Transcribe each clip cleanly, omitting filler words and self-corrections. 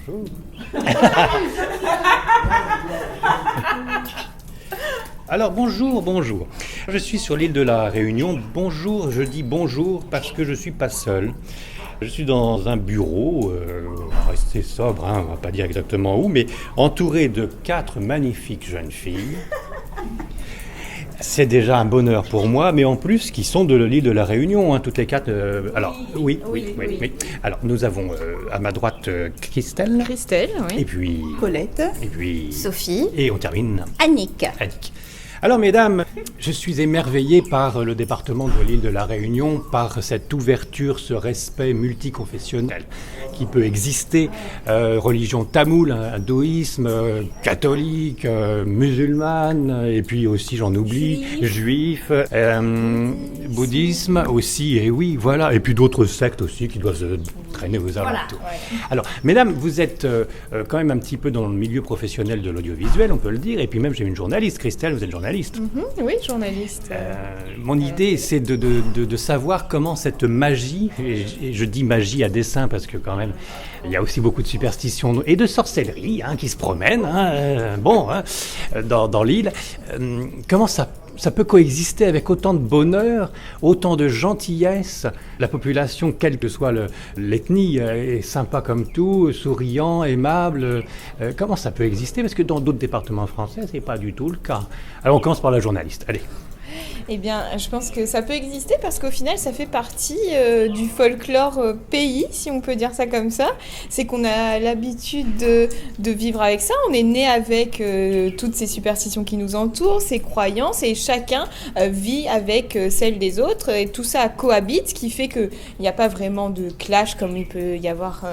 Bonjour. Alors bonjour. Je suis sur l'île de la Réunion. Bonjour, je dis bonjour parce que je ne suis pas seul. Je suis dans un bureau, on va rester sobre, on ne va pas dire exactement où, mais entouré de 4 magnifiques jeunes filles. C'est déjà un bonheur pour moi, mais en plus, qui sont de l'île de la Réunion, toutes les 4. Alors, oui. Alors, nous avons à ma droite Christelle. Christelle, oui. Et puis Colette. Et puis Sophie. Et on termine. Annick. Alors mesdames, je suis émerveillé par le département de l'île de la Réunion, par cette ouverture, ce respect multiconfessionnel qui peut exister, religion tamoule, hindouisme, catholique, musulmane, et puis aussi j'en oublie, juif, bouddhisme aussi, et oui, voilà, et puis d'autres sectes aussi qui doivent se traîner aux alentours. Voilà, ouais. Alors mesdames, vous êtes quand même un petit peu dans le milieu professionnel de l'audiovisuel, on peut le dire, et puis même j'ai une journaliste, Christelle, vous êtes journaliste. Oui, journaliste. Mon idée, c'est de savoir comment cette magie, et je dis magie à dessein parce que quand même, il y a aussi beaucoup de superstitions et de sorcellerie qui se promènent dans l'île. Comment ça peut coexister avec autant de bonheur, autant de gentillesse. La population, quelle que soit l'ethnie, est sympa comme tout, souriant, aimable. Comment ça peut exister? Parce que dans d'autres départements français, c'est pas du tout le cas. Alors on commence par la journaliste. Allez. Eh bien, je pense que ça peut exister parce qu'au final, ça fait partie du folklore pays, si on peut dire ça comme ça. C'est qu'on a l'habitude de vivre avec ça. On est né avec toutes ces superstitions qui nous entourent, ces croyances, et chacun vit avec celles des autres. Et tout ça cohabite, ce qui fait qu'il n'y a pas vraiment de clash comme il peut y avoir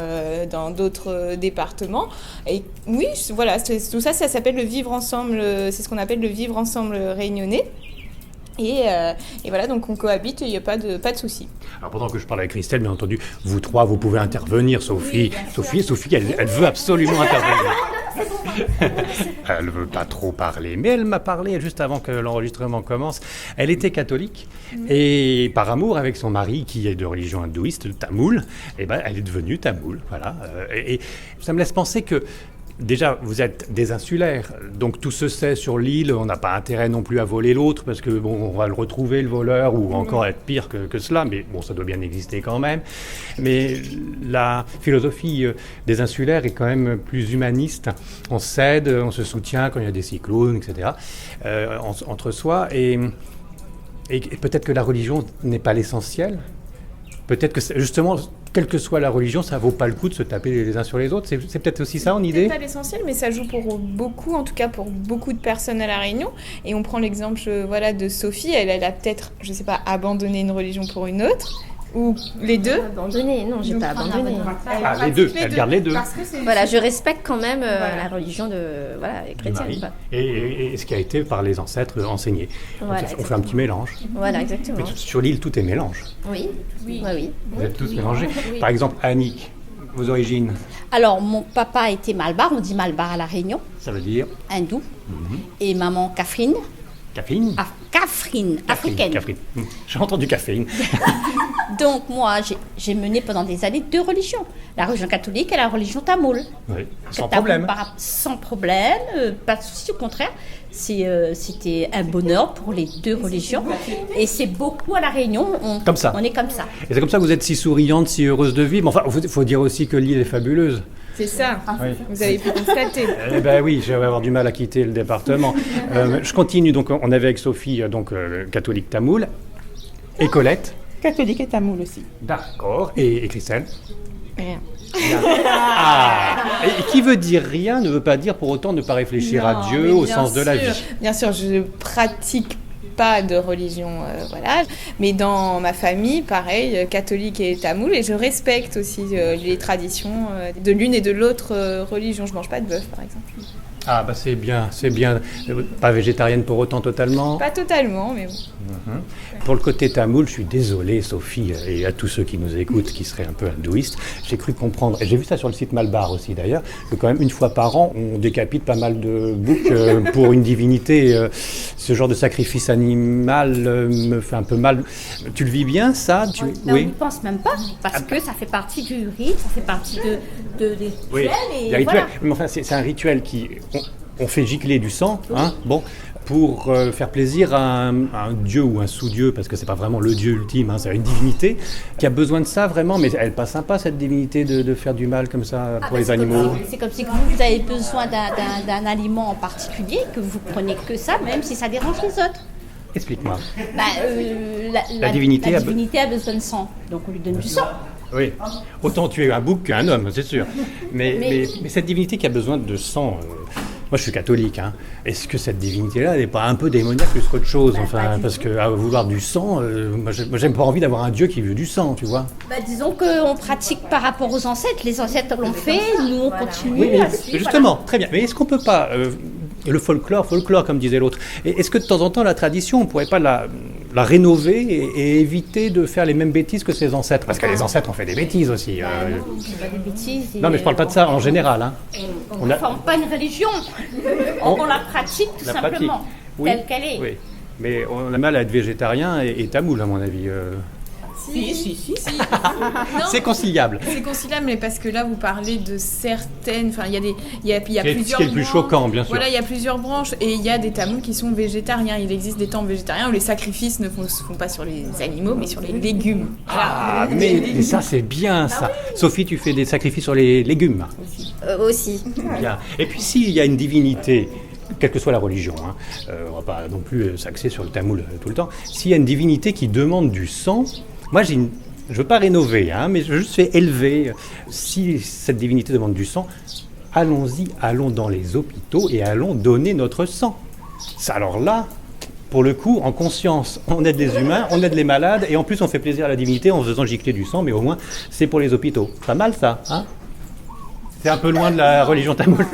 dans d'autres départements. Et oui, voilà, tout ça, ça s'appelle le vivre ensemble. C'est ce qu'on appelle le vivre ensemble réunionnais. Et voilà, donc on cohabite, il n'y a pas de souci. Alors pendant que je parle avec Christelle, bien entendu, vous trois, vous pouvez intervenir, Sophie. Oui, Sophie, elle veut absolument intervenir. Elle ne veut pas trop parler, mais elle m'a parlé juste avant que l'enregistrement commence. Elle était catholique et par amour avec son mari, qui est de religion hindouiste, le tamoul, elle est devenue tamoul. Voilà. Et ça me laisse penser que déjà, vous êtes des insulaires, donc tout se sait sur l'île, on n'a pas intérêt non plus à voler l'autre, parce que on va le retrouver, le voleur, ou encore être pire que cela, mais bon, ça doit bien exister quand même. Mais la philosophie des insulaires est quand même plus humaniste. On s'aide, on se soutient quand il y a des cyclones, etc., entre soi, et peut-être que la religion n'est pas l'essentiel. Peut-être que, justement, quelle que soit la religion, ça vaut pas le coup de se taper les uns sur les autres. C'est peut-être aussi ça en idée. C'est pas l'essentiel, mais ça joue pour beaucoup, en tout cas pour beaucoup de personnes à La Réunion. Et on prend l'exemple de Sophie, elle a peut-être, je sais pas, abandonné une religion pour une autre. Ou les deux? Abandonné, non, j'ai pas abandonné. Les deux, elle garde les deux. Voilà, je respecte quand même la religion chrétienne. Et ce qui a été par les ancêtres enseigné. Voilà, on fait un petit mélange. Voilà, exactement. Mais sur l'île, tout est mélange. Oui. Vous êtes tous mélangés. Oui. Par exemple, Annick, vos origines? Alors, mon papa était malbar, on dit malbar à La Réunion. Ça veut dire? Hindou. Et maman Catherine. Catherine? Catherine, africaine. Catherine. J'ai entendu caféine. Donc moi, j'ai mené pendant des années 2 religions. La religion catholique et la religion tamoule. Oui, sans problème. Sans problème, pas de souci, au contraire. C'était un bonheur pour les 2 religions. Et c'est beaucoup à La Réunion. Comme ça. On est comme ça. Et c'est comme ça que vous êtes si souriante, si heureuse de vivre. Enfin, il faut dire aussi que l'île est fabuleuse. C'est ça, Vous avez pu constater. Oui, je vais avoir du mal à quitter le département. Je continue, donc on avait avec Sophie, catholique tamoule, et Colette. Catholique et tamoule aussi. D'accord, et Christelle? Rien. Et qui veut dire rien ne veut pas dire pour autant ne pas réfléchir à Dieu au sens de la vie. Bien sûr, je pratique pas de religion, mais dans ma famille, pareil, catholique et tamoule, et je respecte aussi les traditions de l'une et de l'autre religion. Je mange pas de bœuf, par exemple. Ah c'est bien. Pas végétarienne pour autant totalement? Pas totalement, mais bon. Pour le côté tamoul, je suis désolé, Sophie, et à tous ceux qui nous écoutent, qui seraient un peu hindouistes, j'ai cru comprendre, et j'ai vu ça sur le site Malbar aussi d'ailleurs, que quand même une fois par an, on décapite pas mal de boucs pour une divinité. Ce genre de sacrifice animal me fait un peu mal. Tu le vis bien, ça? On n'y pense même pas, parce que ça fait partie du rite, ça fait partie des rituels. Oui, et des rituels. voilà. Mais enfin, c'est un rituel qui... On fait gicler du sang, hein, bon, pour faire plaisir à un dieu ou un sous-dieu, parce que c'est pas vraiment le dieu ultime, hein, c'est une divinité qui a besoin de ça vraiment, mais elle est pas sympa cette divinité de faire du mal comme ça pour les animaux. C'est comme si vous avez besoin d'un aliment en particulier, que vous prenez que ça, même si ça dérange les autres. Explique-moi. La divinité a besoin de sang, donc on lui donne du sang. Oui, autant tuer un bouc qu'un homme, c'est sûr. Mais cette divinité qui a besoin de sang, moi je suis catholique, hein. Est-ce que cette divinité-là n'est pas un peu démoniaque plus qu'autre chose, enfin, parce que à vouloir du sang, moi j'ai pas envie d'avoir un dieu qui veut du sang, tu vois. Disons qu'on pratique par rapport aux ancêtres, les ancêtres l'ont fait, nous on continue Oui, à suivre. justement, voilà. Très bien. Mais est-ce qu'on peut pas, le folklore comme disait l'autre, est-ce que de temps en temps la tradition, on pourrait pas la rénover et éviter de faire les mêmes bêtises que ses ancêtres? Parce que les ancêtres ont fait des bêtises aussi. C'est pas des bêtises. Non, mais je parle pas de ça en général. Hein. On ne forme pas une religion, on la pratique tout simplement, telle qu'elle est. Oui. Mais on a mal à être végétarien et tamoul, à mon avis. Si. C'est conciliable. C'est conciliable, mais parce que là, vous parlez de certaines... Enfin, il y a plusieurs Ce qui est le plus choquant, bien sûr. Voilà, il y a plusieurs branches, et il y a des tamouls qui sont végétariens. Il existe des temples végétariens où les sacrifices ne se font pas sur les animaux, mais sur les légumes. Ah, mais ça, c'est bien, ça. Sophie, tu fais des sacrifices sur les légumes. Aussi. Bien. Et puis, s'il y a une divinité... Quelle que soit la religion, hein. On ne va pas non plus s'axer sur le tamoul tout le temps. S'il y a une divinité qui demande du sang, moi je ne veux pas rénover, hein, mais je veux juste faire élever. Si cette divinité demande du sang, allons-y, allons dans les hôpitaux et allons donner notre sang. Alors là, pour le coup, en conscience, on aide les humains, on aide les malades, et en plus on fait plaisir à la divinité en faisant gicler du sang, mais au moins c'est pour les hôpitaux. Pas mal ça, hein? C'est un peu loin de la religion tamoule.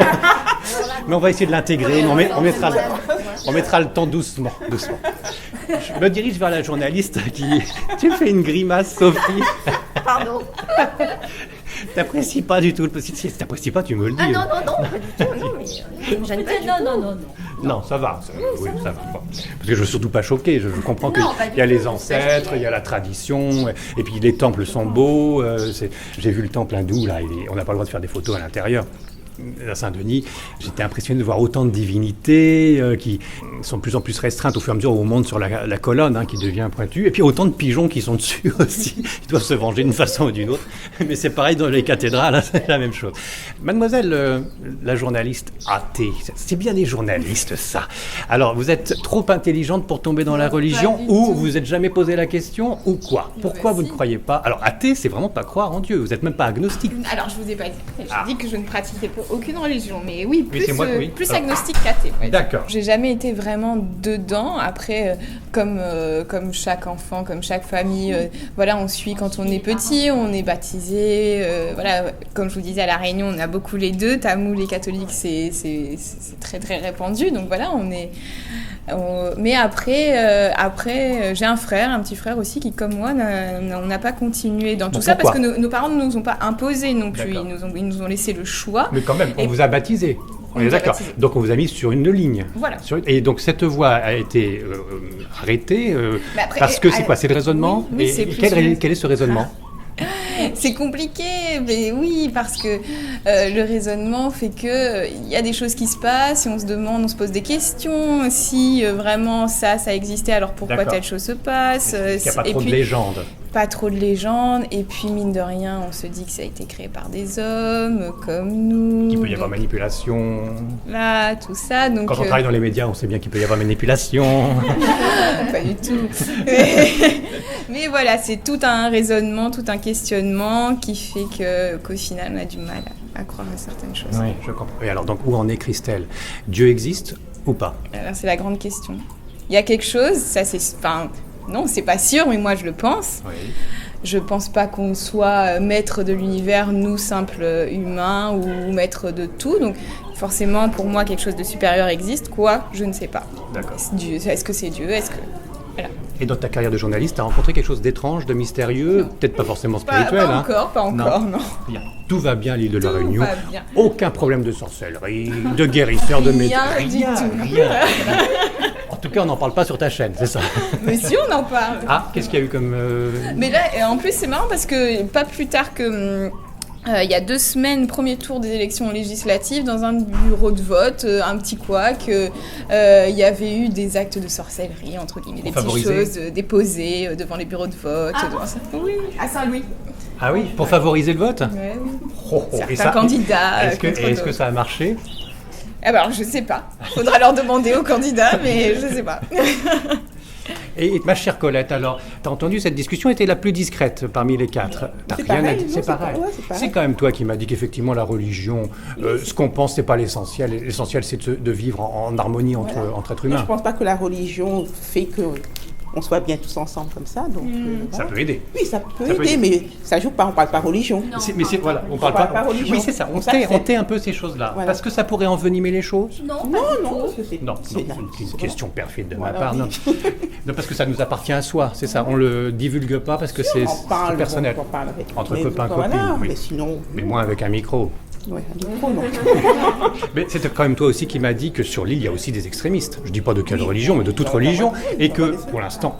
Mais on va essayer de l'intégrer, on mettra le temps doucement. Je me dirige vers la journaliste qui... Tu me fais une grimace, Sophie. Pardon. T'apprécies pas du tout. Si t'apprécies pas, tu me le dis. Non, pas du tout. Non. Non, ça va. Oui, ça va. Bon. Parce que je ne suis surtout pas choqué. Je comprends qu'il y a les ancêtres, il y a la tradition, et puis les temples sont beaux. J'ai vu le temple hindou, là, on n'a pas le droit de faire des photos à l'intérieur. À Saint-Denis, j'étais impressionné de voir autant de divinités qui sont de plus en plus restreintes au fur et à mesure où on monte sur la colonne, hein, qui devient pointue, et puis autant de pigeons qui sont dessus aussi. Ils doivent se venger d'une façon ou d'une autre. Mais c'est pareil dans les cathédrales, hein, c'est la même chose. Mademoiselle, la journaliste athée, c'est bien des journalistes, ça. Alors, vous êtes trop intelligente pour tomber dans la religion, ou vous n'êtes jamais posé la question, ou quoi? Pourquoi vous ne croyez pas? Alors, athée, c'est vraiment pas croire en Dieu. Vous n'êtes même pas agnostique. Alors, je vous ai pas dit. J'ai dit que je ne pratiquais pas aucune religion, mais oui, plus agnostique qu'athée. Ouais. D'accord. J'ai jamais été vraiment dedans. Après, comme chaque enfant, comme chaque famille, voilà, on suit quand on est petit, on est baptisé. Voilà, comme je vous disais à La Réunion, on a beaucoup les deux. Tamoul et catholique, c'est très très répandu. Donc voilà, mais après, j'ai un petit frère aussi qui, comme moi, on n'a pas continué dans tout ça parce que nos parents ne nous ont pas imposé non plus. Ils nous ont laissé le choix. Mais quand même, on vous a baptisé. On est d'accord. Donc on vous a mis sur une ligne. Voilà. Et donc cette voie a été arrêtée parce que c'est quoi? C'est le raisonnement? Oui, quel est ce raisonnement? C'est compliqué, mais oui, parce que le raisonnement fait que il y a des choses qui se passent et on se pose des questions. Si vraiment ça existait, alors pourquoi telle chose se passe? Il n'y a pas trop de légendes. Pas trop de légendes, et puis mine de rien, on se dit que ça a été créé par des hommes comme nous. Qu'il peut y avoir manipulation. Là, tout ça. Donc, quand on travaille dans les médias, on sait bien qu'il peut y avoir manipulation. Pas du tout. Mais voilà, c'est tout un raisonnement, tout un questionnement qui fait qu'au final, on a du mal à croire à certaines choses. Oui, je comprends. Et alors, donc, où en est Christelle? Dieu existe ou pas? Alors, c'est la grande question. Il y a quelque chose, ça c'est... Enfin, non, c'est pas sûr, mais moi je le pense. Oui. Je pense pas qu'on soit maître de l'univers, nous simples humains, ou maître de tout. Donc forcément, pour moi, quelque chose de supérieur existe. Quoi? Je ne sais pas. D'accord. Est-ce que c'est Dieu? Est-ce que... Voilà. Et dans ta carrière de journaliste, tu as rencontré quelque chose d'étrange, de mystérieux, peut-être pas forcément spirituel. Pas encore, non. Bien. Tout va bien à l'île de la Réunion. va bien. Aucun problème de sorcellerie, de guérisseur, de médecin. Rien du tout. Rien. En tout cas, on n'en parle pas sur ta chaîne, c'est ça. Mais si, on en parle. Ah, qu'est-ce qu'il y a eu comme... Mais là, en plus, c'est marrant parce que pas plus tard que... il y a 2 semaines, premier tour des élections législatives, dans un bureau de vote, un petit couac, il y avait eu des actes de sorcellerie, entre guillemets, des petites choses déposées devant les bureaux de vote. Oui, à Saint-Louis. Ah oui, pour favoriser le vote? Ouais, oui. Et Certains candidats. Est-ce que ça a marché? Eh ben, alors, je sais pas. Faudra leur demander aux candidats, mais je sais pas. Et ma chère Colette, alors, t'as entendu, cette discussion était la plus discrète parmi les 4. T'as rien à dire, c'est pareil. C'est quand même toi qui m'as dit qu'effectivement la religion, ce qu'on pense, c'est pas l'essentiel. L'essentiel, c'est de vivre en harmonie entre êtres humains. Je pense pas que la religion fait que on soit bien tous ensemble comme ça. Donc, ça peut aider. Oui, ça peut aider, mais ça joue pas. On parle pas religion. Voilà, on parle pas religion. Oui, c'est ça. On tait un peu ces choses-là. Voilà. Parce que ça pourrait envenimer les choses. Non, C'est une question perfide de ma part. Non, parce que ça nous appartient à soi, c'est ça. On le divulgue pas parce que c'est personnel. Entre copains, copines. Oui. Mais moins avec un micro. Ouais, un micro, non. Mais c'était quand même toi aussi qui m'a dit que sur l'île, il y a aussi des extrémistes. Je dis pas de quelle religion, mais de toute religion. Et que, pour l'instant,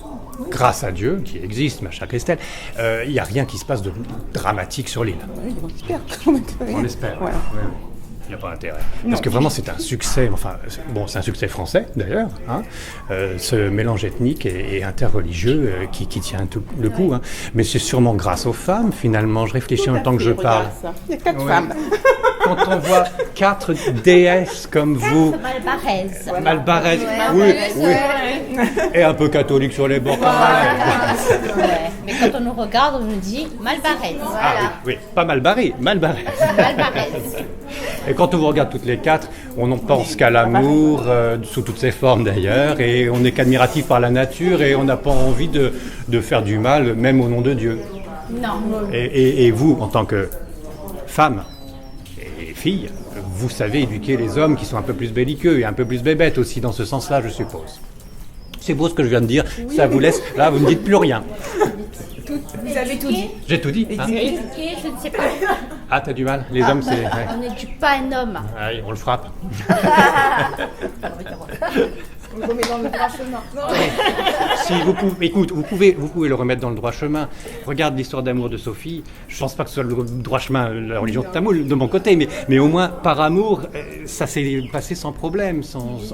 grâce à Dieu, qui existe, ma chère Christelle, il n'y a rien qui se passe de dramatique sur l'île. Oui, on espère quand même. On espère. Voilà. Ouais. Il n'y a pas intérêt. Parce que vraiment, c'est un succès, c'est un succès français d'ailleurs, hein, ce mélange ethnique et interreligieux qui tient tout le coup. Hein. Mais c'est sûrement grâce aux femmes, finalement. Je réfléchis en même temps que je parle. Il y a 4 femmes. Quand on voit 4 déesses comme vous, Malbarès, oui, et un peu catholique sur les bords quand même. Ouais. Mais quand on nous regarde, on nous dit Malbarès. Ah oui, pas Malbarré, Malbarès. Et quand on vous regarde toutes les 4, on n'en pense qu'à l'amour, sous toutes ses formes d'ailleurs, et on n'est qu'admiratif par la nature, et on n'a pas envie de faire du mal, même au nom de Dieu. Non. Et vous, en tant que femme et fille, vous savez éduquer les hommes qui sont un peu plus belliqueux et un peu plus bébêtes aussi dans ce sens-là, je suppose. C'est beau ce que je viens de dire, ça vous laisse... Là, vous ne dites plus rien. Vous avez tout dit. J'ai tout dit. Hein. Éduqué, je ne sais pas. Ah, t'as du mal. Les hommes, c'est... Ouais. On n'éduque pas un homme. Allez, on le frappe. On le remet dans le droit chemin. Si vous pouvez, écoute, vous pouvez le remettre dans le droit chemin. Regarde l'histoire d'amour de Sophie. Je pense pas que ce soit le droit chemin, la religion de tamoul de mon côté, mais au moins par amour, ça s'est passé sans problème,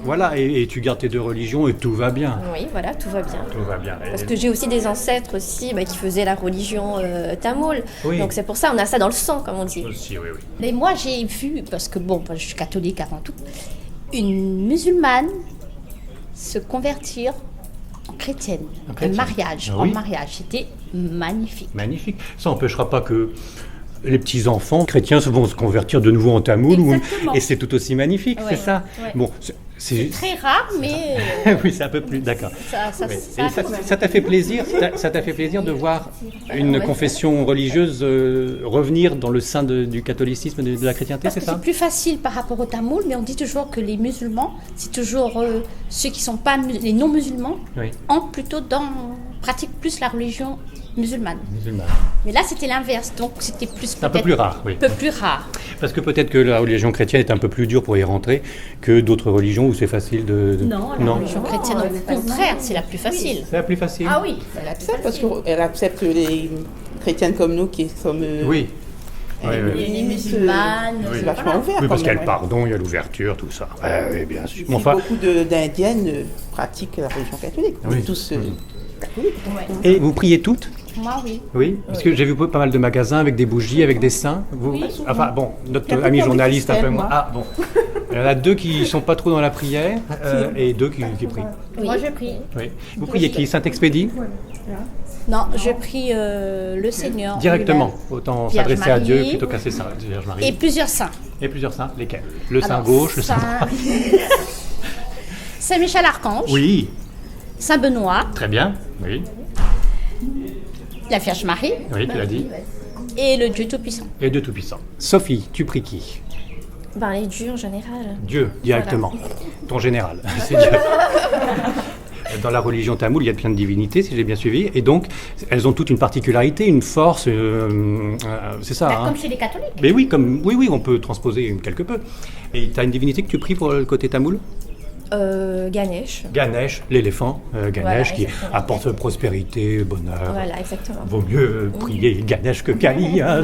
voilà. Et tu gardes tes 2 religions et tout va bien. Oui, voilà, tout va bien. Tout va bien. Parce que j'ai aussi des ancêtres aussi qui faisaient la religion tamoul. Oui. Donc c'est pour ça, on a ça dans le sang, comme on dit. Aussi, oui. Mais moi, j'ai vu, parce que je suis catholique avant tout, une musulmane se convertir en chrétienne. En mariage. En mariage. C'était magnifique. Magnifique. Ça n'empêchera pas que les petits-enfants chrétiens vont se convertir de nouveau en tamoul. Et c'est tout aussi magnifique, c'est ça. Ouais. Bon, c'est très rare, mais... oui, c'est un peu plus... D'accord. Ça t'a fait plaisir de voir une confession religieuse revenir dans le sein du catholicisme, de la chrétienté, c'est ça? C'est plus facile par rapport au tamoul, mais on dit toujours que les musulmans, c'est toujours ceux qui ne sont pas les non-musulmans, pratiquent plus la religion musulmane. Mais là, c'était l'inverse, donc c'était un peu plus rare, oui. Un peu plus rare. Parce que peut-être que la religion chrétienne est un peu plus dure pour y rentrer que d'autres religions où c'est facile de... Non, la religion chrétienne, au contraire, c'est la plus facile. C'est la plus facile. Ah oui, Elle accepte parce qu'elle accepte les chrétiennes comme nous qui sommes... Oui. Les musulmanes, c'est vachement ouvert. Oui, parce qu'il y a le pardon, il y a l'ouverture, tout ça. Oui, bien sûr. Beaucoup d'Indiennes pratiquent la religion catholique. On est tous catholiques. Et vous priez toutes? Moi, oui. Oui, parce que j'ai vu pas mal de magasins avec des bougies, avec des saints. Enfin, bon, notre ami journaliste, un peu moins. Ah, bon. Il y en a 2 qui sont pas trop dans la prière et 2 qui prient. Oui. Moi, je prie. Oui. Vous priez qui? Saint-Expédie? Non, je prie le Seigneur. Directement, autant s'adresser à Dieu plutôt qu'à ses saints, Vierge Marie. Et plusieurs saints. Et plusieurs saints, lesquels? Le saint gauche, le saint droit. Saint Michel Archange. Oui. Saint Benoît. Très bien, oui. La Vierge Marie. Oui, tu l'as dit. Et le Dieu Tout-Puissant. Et Dieu Tout-Puissant. Sophie, tu pries qui? Les dieux en général. Dieu, directement. Voilà. Ton général, c'est Dieu. Dans la religion tamoule, il y a plein de divinités, si j'ai bien suivi, et donc elles ont toute une particularité, une force, c'est ça. Comme chez les catholiques. Mais oui, oui, on peut transposer quelque peu. Et tu as une divinité que tu pries pour le côté tamoul? Ganesh. Ganesh, l'éléphant, Ganesh Voilà, qui exactement. apporte prospérité, bonheur. Voilà, exactement. Vaut mieux prier Ganesh que Kali. Hein.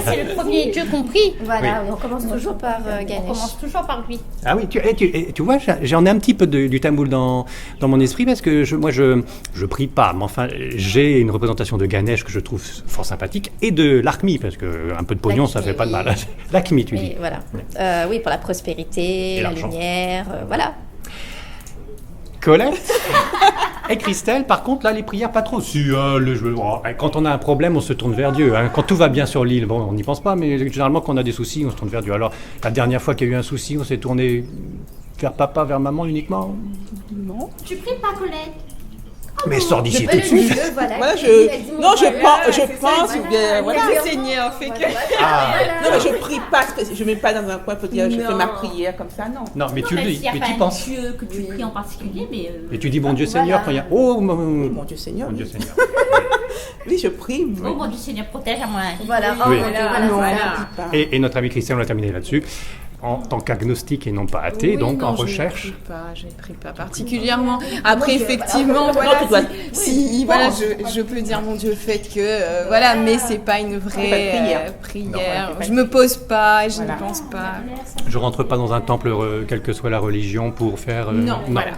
C'est le premier dieu qu'on prie. Voilà, on commence toujours par On Ganesh. commence toujours par lui. Ah oui, tu vois, j'en ai un petit peu du tamoul dans mon esprit parce que moi je prie pas, mais enfin j'ai une représentation de Ganesh que je trouve fort sympathique et de Lakshmi parce que un peu de pognon ça fait pas de mal. Lakshmi, tu dis. Et voilà. Oui, pour la prospérité, Et la l'argent. lumière, voilà. Colette et Christelle, par contre, là, les prières, pas trop. Si, quand on a un problème, on se tourne vers Dieu. Hein. Quand tout va bien sur l'île, bon, on n'y pense pas, mais généralement, quand on a des soucis, on se tourne vers Dieu. Alors, la dernière fois qu'il y a eu un souci, on s'est tourné vers papa, vers maman uniquement. Non. Tu pries pas, Colette? Mais sors d'ici tout de suite. Voilà, non, je pense, ou bien, voilà. Le Seigneur fait que... Ah, Non, mais je prie pas, je mets pas dans un coin pour dire je fais ma prière comme ça, non. non, mais tu le dis, mais tu y un penses. dieu que tu pries en particulier, mais... Et tu dis, bon Dieu Seigneur, quand il y a... Oh, Mon Dieu Seigneur. mon Dieu oui. Seigneur. Oui, je prie. Oh mon Dieu Seigneur, protège à moi. Voilà. Oui. Mon Dieu, Voilà, voilà, Non, c'est je ça. dis pas. Et notre ami Christian, on a terminé là-dessus. En tant qu'agnostique et non pas athée, Oui, donc non, en je recherche. ne prie pas particulièrement. Après, effectivement, voilà, tu dois- si voilà, je peux dire mon Dieu fait que voilà, mais c'est pas une vraie prière. Non, Je me pose pas, je Voilà. ne pense pas. Je rentre pas dans un temple, quelle que soit la religion, pour faire... Non, voilà.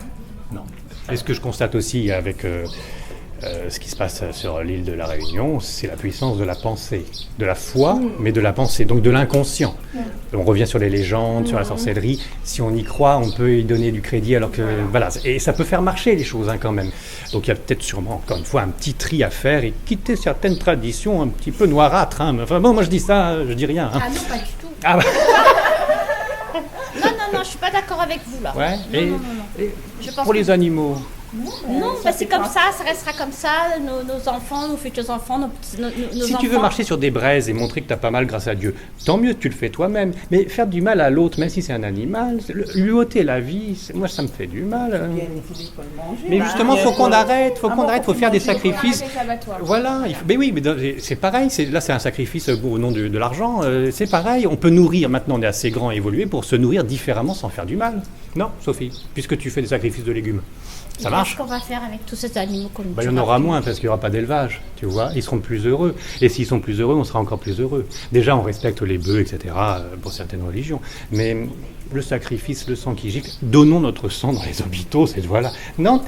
Non. Et ce que je constate aussi avec ce qui se passe sur l'île de la Réunion, c'est la puissance de la pensée, de la foi, mais de la pensée, donc de l'inconscient. On revient sur les légendes, sur la sorcellerie. Si on y croit, on peut y donner du crédit, alors que voilà, et ça peut faire marcher les choses hein, quand même. Donc il y a peut-être sûrement encore une fois un petit tri à faire et quitter certaines traditions un petit peu noirâtres. Hein. Enfin bon, moi je dis ça, je dis rien. Hein. Ah non, pas du tout. Ah, bah, Non, je suis pas d'accord avec vous là. ouais. Non. Et Je pense pour que- les animaux. Non, bah, c'est comme ça restera comme ça. Nos enfants, nos futurs enfants, nos Si enfants. tu veux marcher sur des braises et montrer que tu as pas mal grâce à Dieu, tant mieux, tu le fais toi-même. Mais faire du mal à l'autre, même si c'est un animal, lui ôter la vie, moi ça me fait du mal. hein. Bien, il faut le manger. Mais justement, faut qu'on arrête, faut faire des sacrifices. Abattoir. Voilà, mais oui, mais c'est pareil, là c'est un sacrifice au nom de l'argent, c'est pareil, on peut nourrir, maintenant on est assez grand et évolué pour se nourrir différemment sans faire du mal. Non, Sophie, puisque tu fais des sacrifices de légumes. Ça marche? Qu'est-ce qu'on va faire avec tous ces animaux qu'on Il y en aura moins parce qu'il n'y aura pas d'élevage, tu vois. Ils seront plus heureux. Et s'ils sont plus heureux, on sera encore plus heureux. Déjà, on respecte les bœufs, etc., pour certaines religions. Mais le sacrifice, le sang qui gicle, donnons notre sang dans les hôpitaux, cette voie-là. Non,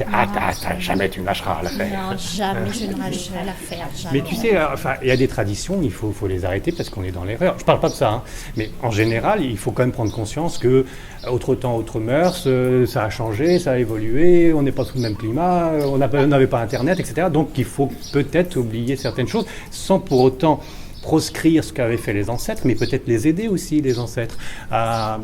jamais tu ne lâcheras l'affaire. Non, jamais je ne lâcherai l'affaire. Mais tu sais, il y a des traditions, il faut les arrêter parce qu'on est dans l'erreur. Je parle pas de ça, hein, mais en général, il faut quand même prendre conscience que autre temps, autre mœurs, ça a changé, ça a évolué, on n'est pas sous le même climat, on n'avait pas Internet, etc. Donc il faut peut-être oublier certaines choses sans pour autant proscrire ce qu'avaient fait les ancêtres, mais peut-être les aider aussi, les ancêtres, à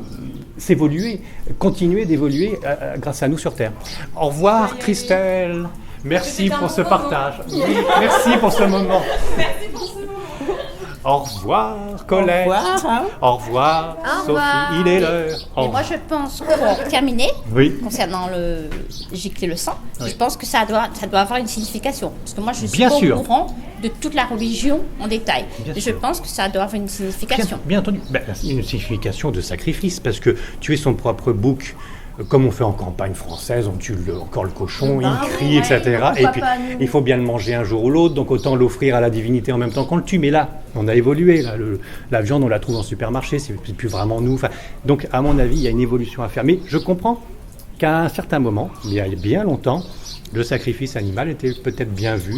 s'évoluer, continuer d'évoluer grâce à nous sur Terre. Au revoir, Christelle. Merci pour ce partage. Oui, merci pour ce moment. Au revoir, Colette. Au revoir, hein. Au revoir, Sophie. Il est l'heure. Et moi, je pense pour terminer, Oui. concernant le gicler le sang, je pense que ça doit avoir une signification. Parce que moi, je suis Bien pas sûr. au courant de toute la religion en détail. Bien Et je sûr. pense que ça doit avoir une signification. Bien entendu. Une signification de sacrifice, parce que tuer son propre bouc, comme on fait en campagne française, on tue encore le cochon, il crie, etc. Et puis, il faut bien le manger un jour ou l'autre, donc autant l'offrir à la divinité en même temps qu'on le tue. Mais là, on a évolué. Là, la viande, on la trouve en supermarché, c'est plus vraiment nous. Enfin, donc, à mon avis, il y a une évolution à faire. Mais je comprends qu'à un certain moment, il y a bien longtemps, le sacrifice animal était peut-être bien vu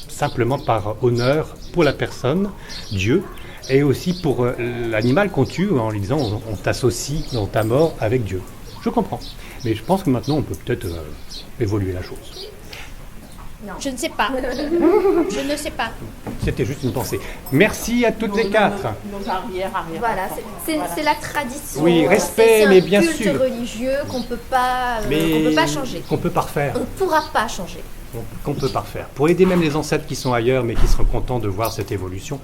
simplement par honneur pour la personne, Dieu, et aussi pour l'animal qu'on tue en lui disant on t'associe dans ta mort avec Dieu. Je comprends. Mais je pense que maintenant on peut peut-être évoluer la chose. Je ne sais pas. Je ne sais pas. C'était juste une pensée. Merci à toutes les quatre. Nos arrière. Voilà, c'est la tradition. Oui, respect, C'est mais bien un culte sûr. religieux qu'on peut pas changer. Qu'on peut pas refaire. On ne pourra pas changer. Qu'on peut pas refaire. Pour aider même les ancêtres qui sont ailleurs, mais qui seront contents de voir cette évolution.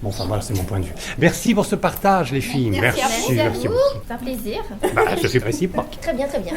Bon, enfin voilà, c'est mon point de vue. Merci pour ce partage, les filles. Merci à vous. beaucoup. C'est un plaisir. Je suis réciproque. Très bien, très bien.